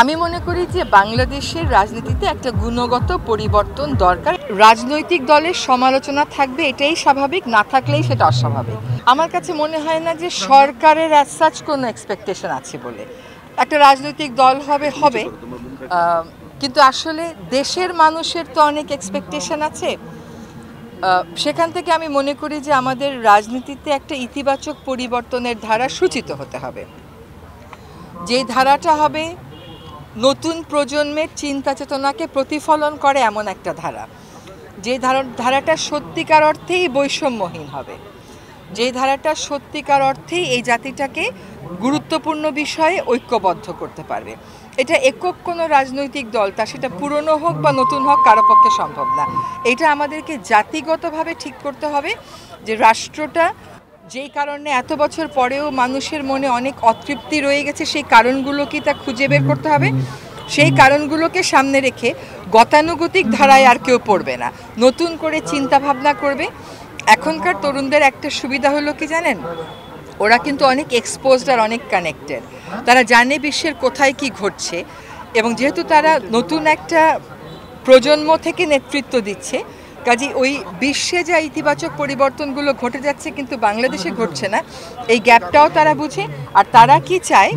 আমি মনে করি যে বাংলাদেশের রাজনীতিতে একটা গুণগত পরিবর্তন দরকার। রাজনৈতিক দলের সমালোচনা থাকবে, এটাই স্বাভাবিক, না থাকলেই সেটা অস্বাভাবিক। আমার কাছে মনে হয় না যে সরকারের অ্যাজ সাচ কোনো এক্সপেকটেশন আছে বলে। একটা রাজনৈতিক দল হবে কিন্তু আসলে দেশের মানুষের তো অনেক এক্সপেকটেশন আছে। সেখান থেকে আমি মনে করি যে আমাদের রাজনীতিতে একটা ইতিবাচক পরিবর্তনের ধারা সূচিত হতে হবে। যেই ধারাটা হবে নতুন প্রজন্মের চিন্তা চেতনাকে প্রতিফলন করে এমন একটা ধারা, যে ধারাটা সত্যিকার অর্থেই বৈষম্যহীন হবে, যে ধারাটা সত্যিকার অর্থেই এই জাতিটাকে গুরুত্বপূর্ণ বিষয়ে ঐক্যবদ্ধ করতে পারবে। এটা একক কোনো রাজনৈতিক দল, তা সেটা পুরনো হোক বা নতুন হোক, কারো পক্ষে সম্ভব না। এটা আমাদেরকে জাতিগতভাবে ঠিক করতে হবে যে রাষ্ট্রটা যেই কারণে এত বছর পরেও মানুষের মনে অনেক অতৃপ্তি রয়ে গেছে, সেই কারণগুলো কি তা খুঁজে বের করতে হবে। সেই কারণগুলোকে সামনে রেখে গতানুগতিক ধারায় আর কেউ পড়বে না, নতুন করে চিন্তা ভাবনা করবে। এখনকার তরুণদের একটা সুবিধা হলো কি জানেন, ওরা কিন্তু অনেক এক্সপোজড আর অনেক কানেক্টেড। তারা জানে বিশ্বের কোথায় কি ঘটছে, এবং যেহেতু তারা নতুন একটা প্রজন্ম থেকে নেতৃত্ব দিচ্ছে, কাজে ওই বিশ্বে যা ইতিবাচক পরিবর্তনগুলো ঘটে যাচ্ছে কিন্তু বাংলাদেশে ঘটছে না, এই গ্যাপটাও তারা বুঝে। আর তারা কি চায়,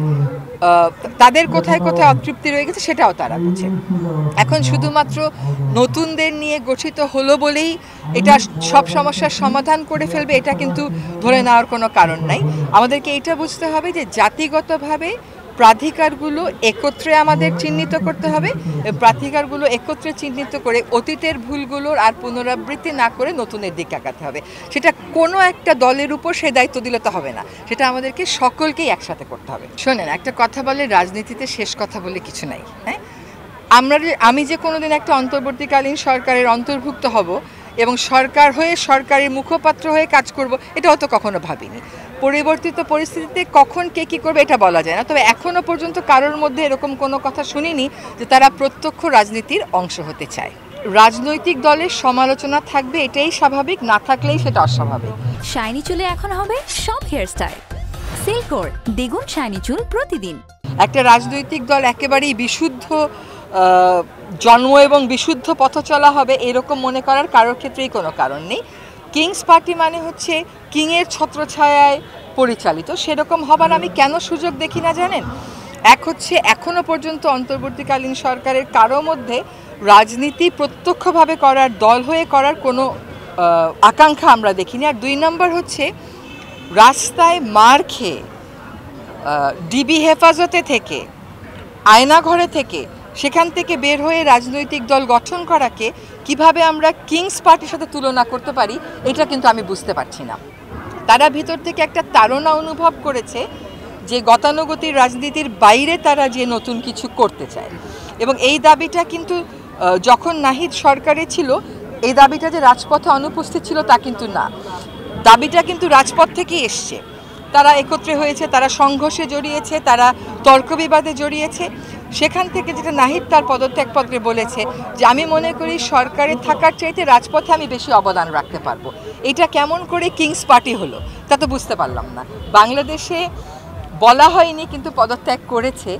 তাদের কোথায় কোথায় অতৃপ্তি রয়ে গেছে সেটাও তারা বুঝে। এখন শুধুমাত্র নতুনদের নিয়ে গঠিত হলো বলেই এটা সব সমস্যার সমাধান করে ফেলবে, এটা কিন্তু ধরে নেওয়ার কোনো কারণ নাই। আমাদেরকে এটা বুঝতে হবে যে জাতিগতভাবে প্রাধিকারগুলো একত্রে আমাদের চিহ্নিত করতে হবে। প্রাধিকারগুলো একত্রে চিহ্নিত করে অতীতের ভুলগুলোর আর পুনরাবৃত্তি না করে নতুনের দিকে আগাতে হবে। সেটা কোনো একটা দলের উপর সে দায়িত্ব দিলে তো হবে না, সেটা আমাদেরকে সকলকেই একসাথে করতে হবে। শোনেন, একটা কথা বলে, রাজনীতিতে শেষ কথা বলে কিছু নাই। হ্যাঁ, আমি যে কোনোদিন একটা অন্তর্বর্তীকালীন সরকারের অন্তর্ভুক্ত হব এবং সরকার হয়ে সরকারের মুখপাত্র হয়ে কাজ করব, এটাও তো কখনো ভাবিনি। পরিবর্তিত পরিস্থিতিতে কখন কে কী করবে এটা বলা যায় না, তবে এখনও পর্যন্ত কারোর মধ্যে এরকম কোনো কথা শুনিনি যে তারা প্রত্যক্ষ রাজনীতির অংশ হতে চায়। রাজনৈতিক দলের সমালোচনা থাকবে, এটাই স্বাভাবিক, না থাকলেই সেটা অস্বাভাবিক। শাইনি চুলে এখন হবে সব হেয়ারস্টাইল। সিল্কোর দ্বিগুণ শাইনি চুল প্রতিদিন। একটা রাজনৈতিক দল একেবারেই বিশুদ্ধ জন্ম এবং বিশুদ্ধ পথ চলা হবে এরকম মনে করার কারোর ক্ষেত্রেই কোনো কারণ নেই। কিংস পার্টি মানে হচ্ছে কিংয়ের ছত্রছায়ায় পরিচালিত, সেরকম হবার আমি কেন সুযোগ দেখি না জানেন? এক হচ্ছে, এখনও পর্যন্ত অন্তর্বর্তীকালীন সরকারের কারো মধ্যে রাজনীতি প্রত্যক্ষভাবে করার, দল হয়ে করার কোনো আকাঙ্ক্ষা আমরা দেখিনি। আর দুই নম্বর হচ্ছে, রাস্তায় মার খেয়ে, ডিবি হেফাজতে থেকে, আয়নাঘরে থেকে, সেখান থেকে বের হয়ে রাজনৈতিক দল গঠন করাকে কিভাবে আমরা কিংস পার্টির সাথে তুলনা করতে পারি, এটা কিন্তু আমি বুঝতে পারছি না। তারা ভিতর থেকে একটা তাড়না অনুভব করেছে যে গতানুগতিক রাজনীতির বাইরে তারা যে নতুন কিছু করতে চায়, এবং এই দাবিটা কিন্তু যখন নাহিদ সরকারে ছিল, এই দাবিটা যে রাজপথে অনুপস্থিত ছিল তা কিন্তু না, দাবিটা কিন্তু রাজপথ থেকেই এসছে। তারা একত্রে হয়েছে, তারা সংঘর্ষে জড়িয়েছে, তারা তর্কবিবাদে জড়িয়েছে। সেখান থেকে যেটা নাহিদ তার পদত্যাগপত্রে বলেছে যে আমি মনে করি সরকারে থাকার চাইতে রাজপথে আমি বেশি অবদান রাখতে পারবো। এটা কেমন করে কিংস পার্টি হলো তা তো বুঝতে পারলাম না। বাংলাদেশে বলা হয়নি কিন্তু পদত্যাগ করেছে,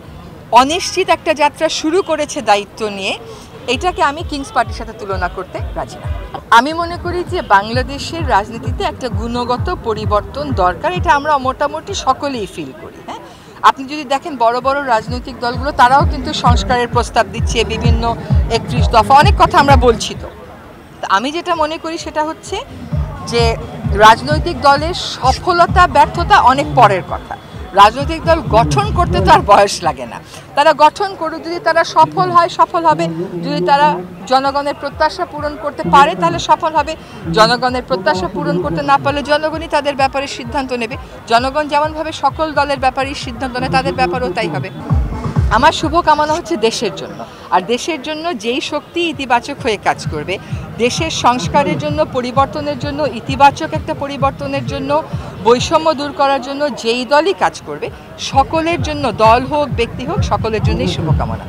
অনিশ্চিত একটা যাত্রা শুরু করেছে দায়িত্ব নিয়ে। এটাকে আমি কিংস পার্টির সাথে তুলনা করতে রাজি না। আমি মনে করি যে বাংলাদেশের রাজনীতিতে একটা গুণগত পরিবর্তন দরকার, এটা আমরা মোটামুটি সকলেই ফিল করি। হ্যাঁ, আপনি যদি দেখেন বড় বড় রাজনৈতিক দলগুলো তারাও কিন্তু সংস্কারের প্রস্তাব দিচ্ছে, বিভিন্ন 31 দফা অনেক কথা আমরা বলছি। তো আমি যেটা মনে করি সেটা হচ্ছে যে রাজনৈতিক দলের সফলতা ব্যর্থতা অনেক পরের কথা। রাজনৈতিক দল গঠন করতে তো আর বয়স লাগে না, তারা গঠন করুক, যদি তারা সফল হয় সফল হবে, যদি তারা জনগণের প্রত্যাশা পূরণ করতে পারে তাহলে সফল হবে, জনগণের প্রত্যাশা পূরণ করতে না পারলে জনগণই তাদের ব্যাপারে সিদ্ধান্ত নেবে। জনগণ যেমনভাবে সকল দলের ব্যাপারেই সিদ্ধান্ত নেয়, তাদের ব্যাপারেও তাই হবে। আমার শুভকামনা হচ্ছে দেশের জন্য, আর দেশের জন্য যেই শক্তি ইতিবাচক হয়ে কাজ করবে, দেশের সংস্কারের জন্য, পরিবর্তনের জন্য, ইতিবাচক একটা পরিবর্তনের জন্য, বৈষম্য দূর করার জন্য যেই দলই কাজ করবে, সকলের জন্য, দল হোক ব্যক্তি হোক, সকলের জন্যই শুভকামনা।